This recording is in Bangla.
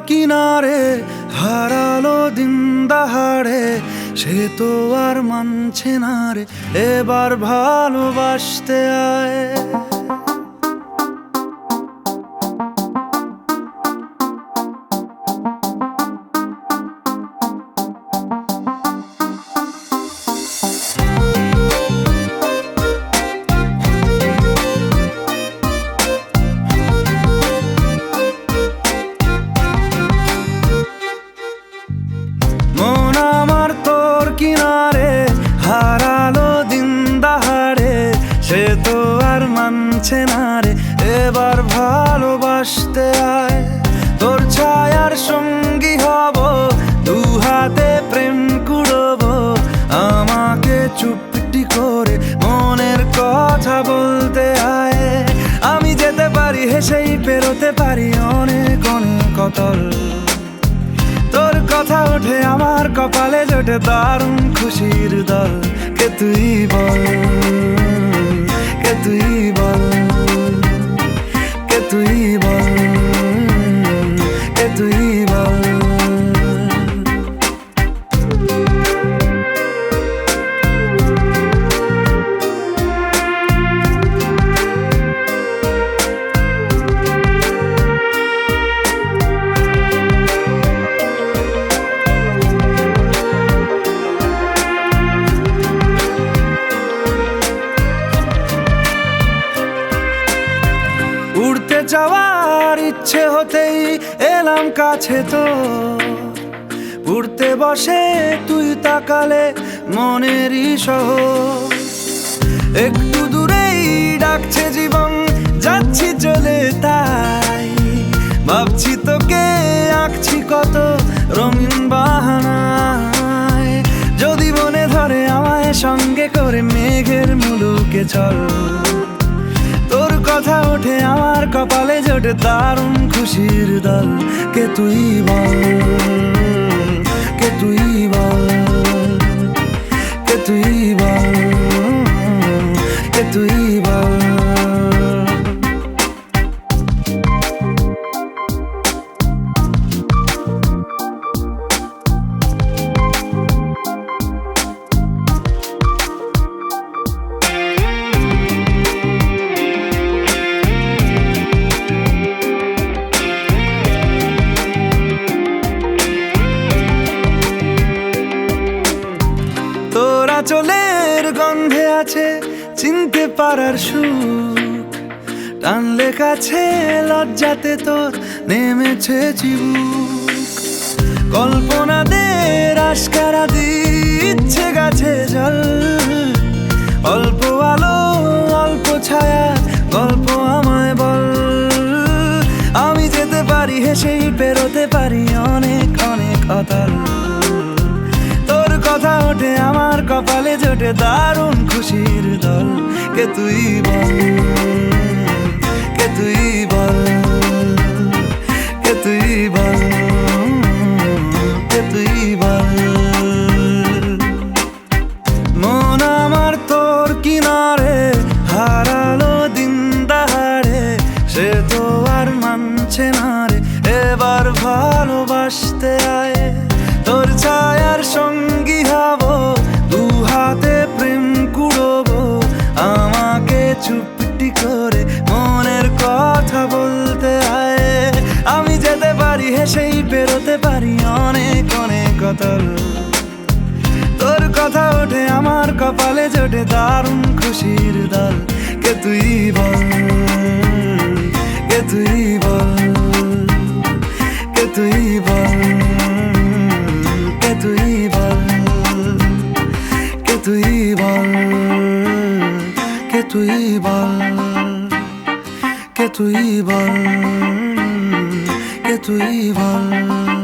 কিনারে হারালো দিন দাহাড়ে, সে তো আর মানছে না রে এবার ভালোবাসতে আয়। মন আমার তোর কিনারে হারালো দিন দাহাড়ে, সে তো আর মানছে না রে এবার ভালোবাসতে আয়। তোর ছায়ার সঙ্গী হব, দু হাতে প্রেম কুড়বো, আমাকে চুপটি করে মনের কথা বলতে আয়। আমি যেতে পারি হেসেই পেরোতে পারি অনেক অনেক অতল, তোর কথা ওঠে আমার কপালে জোটে দারুণ খুশির দল। কে তুই বল, কে তুই বল, কে তুই বল, কে তুই বল। উড়তে যাওয়ার ইচ্ছে হতেই এলাম কাছে তো, উড়তে বসে তুই তাকালে মনেরই শহর। একটু দূরেই ডাকছে জীবন, যাচ্ছি চলে তাই ভাবছি তোকে আঁকছি কত রঙিন বাহানায়। যদি মনে ধরে আমায় সঙ্গে করে মেঘের মুলুকে চল, তোর কথা ওঠে আমার কপালে জোটে দারুণ খুশির দল। কে তুই বল, কে তুই বল, কে তুই বল, কে তুই বল। তোরা চলের গন্ধে আছে চিনতে পারার সুখ, টানলে কাছে লজ্জাতে তোর নেমেছে চিবুক। কল্পনাদের আশকারা দিচ্ছে গাছে জল, অল্প আলো অল্প ছায়া গল্প আমায় বল। আমি যেতে পারি হেসেই পেরোতে পারি অনেক অনেক অতল, তোর কথা ওঠে আমার কপালে জোটে দারুণ খুশির দল। কে তুই বল, কে তুই বল, কে তুই বল, কে তুই বল। মন আমার তোর কিনারে হারালো দিন দাহাড়ে, সে তো আর মানছে না রে এবার ভালোবাসতে আয়। তোর ছায়ার সঙ্গী হব, দু হাতে প্রেম কুড়বো, আমাকে চুপটি করে মনের কথা বলতে আয়। আমি যেতে পারি হেসেই পেরোতে পারি অনেক অনেক অতল, তোর কথা ওঠে আমার কপালে জোটে দারুণ খুশির দল। কে তুই বল, কে তুই বল, কে তুই বল, কে তুই বল, কে তুই বল, কে তুই বল, কে তুই বল, কে তুই বল।